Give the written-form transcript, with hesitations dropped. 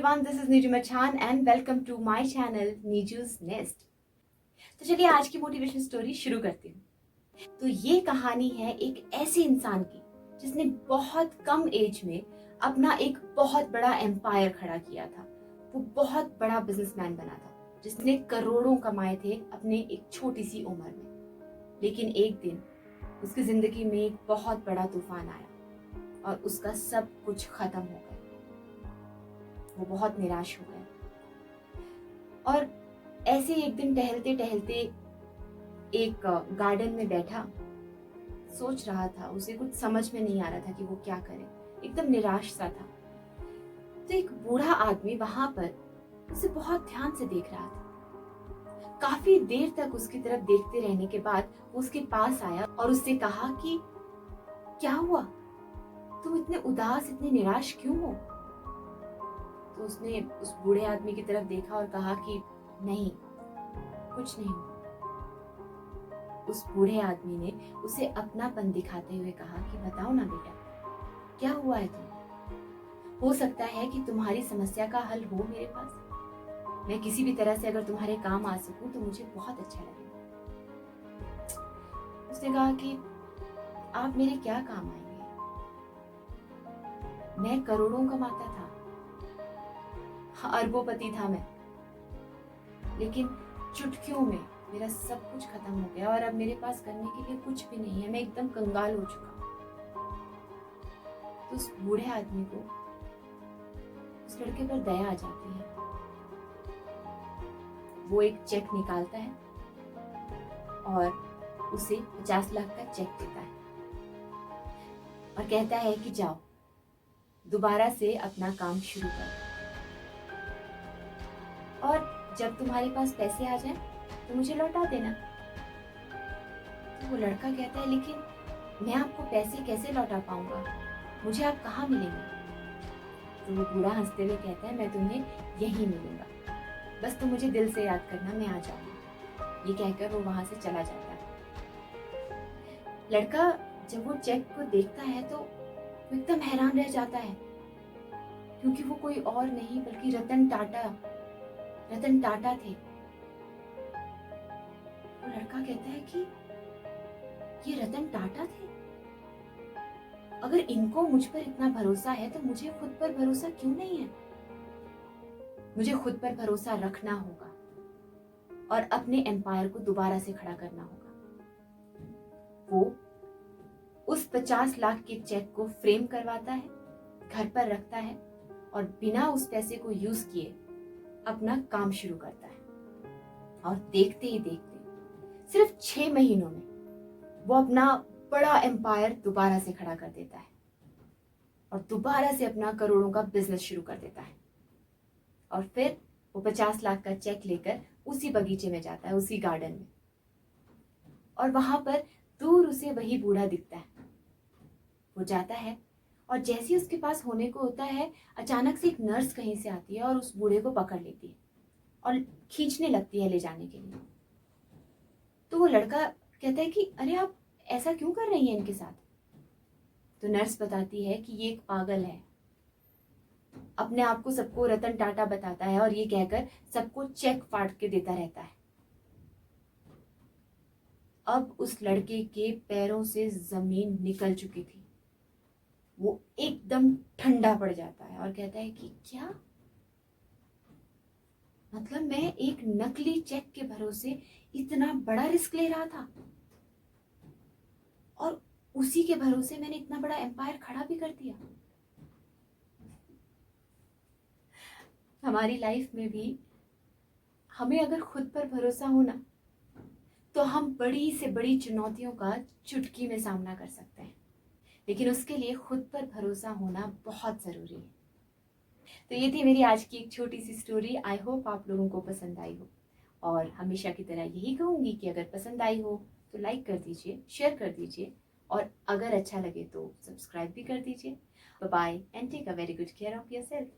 everyone, this is Niju Machan and welcome to my channel Niju's Nest। तो चलिए आज की मोटिवेशन स्टोरी शुरू करती हूँ। तो ये कहानी है एक ऐसे इंसान की जिसने बहुत कम एज में अपना एक बहुत बड़ा एम्पायर खड़ा किया था। वो बहुत बड़ा बिजनेसमैन बना था जिसने करोड़ों कमाए थे अपने एक छोटी सी उम्र में। लेकिन एक दिन उसकी जिंदगी में एक बहुत बड़ा तूफान आया और उसका सब कुछ खत्म हो गया। वो बहुत निराश हो गया और ऐसे एक दिन टहलते टहलते एक गार्डन में बैठा, सोच रहा था। उसे कुछ समझ में नहीं आ रहा था कि वो क्या करे, एकदम निराश सा था। तो एक बूढ़ा आदमी वहां पर उसे बहुत ध्यान से देख रहा था। काफी देर तक उसकी तरफ देखते रहने के बाद वो उसके पास आया और उससे कहा कि क्या हुआ, तुम इतने उदास, इतने निराश क्यों हो? तो उसने उस बूढ़े आदमी की तरफ देखा और कहा कि नहीं, कुछ नहीं हुआ। उस बूढ़े आदमी ने उसे अपनापन दिखाते हुए कहा कि बताओ ना बेटा, क्या हुआ है तुम्हें? हो सकता है कि तुम्हारी समस्या का हल हो मेरे पास। मैं किसी भी तरह से अगर तुम्हारे काम आ सकूं तो मुझे बहुत अच्छा लगेगा। उसने कहा कि आप मेरे क्या काम आएंगे? मैं करोड़ों कमाता था, अरबोपति था मैं, लेकिन चुटकियों में मेरा सब कुछ खत्म हो गया और अब मेरे पास करने के लिए कुछ भी नहीं है। मैं एकदम कंगाल हो चुका। तो उस बूढ़े आदमी को उस लड़के पर दया आ जाती है। वो एक चेक निकालता है और उसे 50 लाख का चेक देता है और कहता है कि जाओ, दोबारा से अपना काम शुरू करो और जब तुम्हारे पास पैसे आ जाएं तो मुझे लौटा देना। तो वो लड़का कहता है, लेकिन मैं आपको पैसे कैसे लौटा पाऊंगा, मुझे आप कहाँ मिलेंगे? तो वो बूढ़ा हंसते हुए कहता है, मैं तुम्हें यहीं मिलूंगा, बस तुम मुझे दिल से याद करना, मैं आ जाऊंगा। ये कहकर वो वहां से चला जाता है। लड़का जब वो चेक को देखता है तो वो एकदम हैरान रह जाता है, क्योंकि वो कोई और नहीं बल्कि रतन टाटा थे। वो लड़का कहता है कि ये रतन टाटा थे? अगर इनको मुझ पर इतना भरोसा है तो मुझे खुद पर भरोसा क्यों नहीं है? मुझे खुद पर भरोसा रखना होगा और अपने एम्पायर को दोबारा से खड़ा करना होगा। वो उस 50 लाख के चेक को फ्रेम करवाता है, घर पर रखता है और बिना उस पैसे को यूज किए अपना काम शुरू करता है। और देखते ही देखते सिर्फ 6 महीनों में वो अपना बड़ा एम्पायर दोबारा से खड़ा कर देता है और दोबारा से अपना करोड़ों का बिजनेस शुरू कर देता है। और फिर वो 50 लाख का चेक लेकर उसी बगीचे में जाता है, उसी गार्डन में, और वहां पर दूर उसे वही बूढ़ा दिखता है। वो जाता है और जैसे ही उसके पास होने को होता है, अचानक से एक नर्स कहीं से आती है और उस बूढ़े को पकड़ लेती है और खींचने लगती है ले जाने के लिए। तो वो लड़का कहता है कि अरे आप ऐसा क्यों कर रही हैं इनके साथ? तो नर्स बताती है कि ये एक पागल है, अपने आप को सबको रतन टाटा बताता है और ये कहकर सबको चेक फाड़ के देता रहता है। अब उस लड़के के पैरों से जमीन निकल चुकी थी। वो एकदम ठंडा पड़ जाता है और कहता है कि क्या मतलब, मैं एक नकली चेक के भरोसे इतना बड़ा रिस्क ले रहा था और उसी के भरोसे मैंने इतना बड़ा एम्पायर खड़ा भी कर दिया। हमारी लाइफ में भी हमें अगर खुद पर भरोसा हो ना, तो हम बड़ी से बड़ी चुनौतियों का चुटकी में सामना कर सकते हैं, लेकिन उसके लिए खुद पर भरोसा होना बहुत जरूरी है। तो ये थी मेरी आज की एक छोटी सी स्टोरी। आई होप आप लोगों को पसंद आई हो, और हमेशा की तरह यही कहूंगी कि अगर पसंद आई हो तो लाइक कर दीजिए, शेयर कर दीजिए, और अगर अच्छा लगे तो सब्सक्राइब भी कर दीजिए। Bye bye and take a very good care of yourself.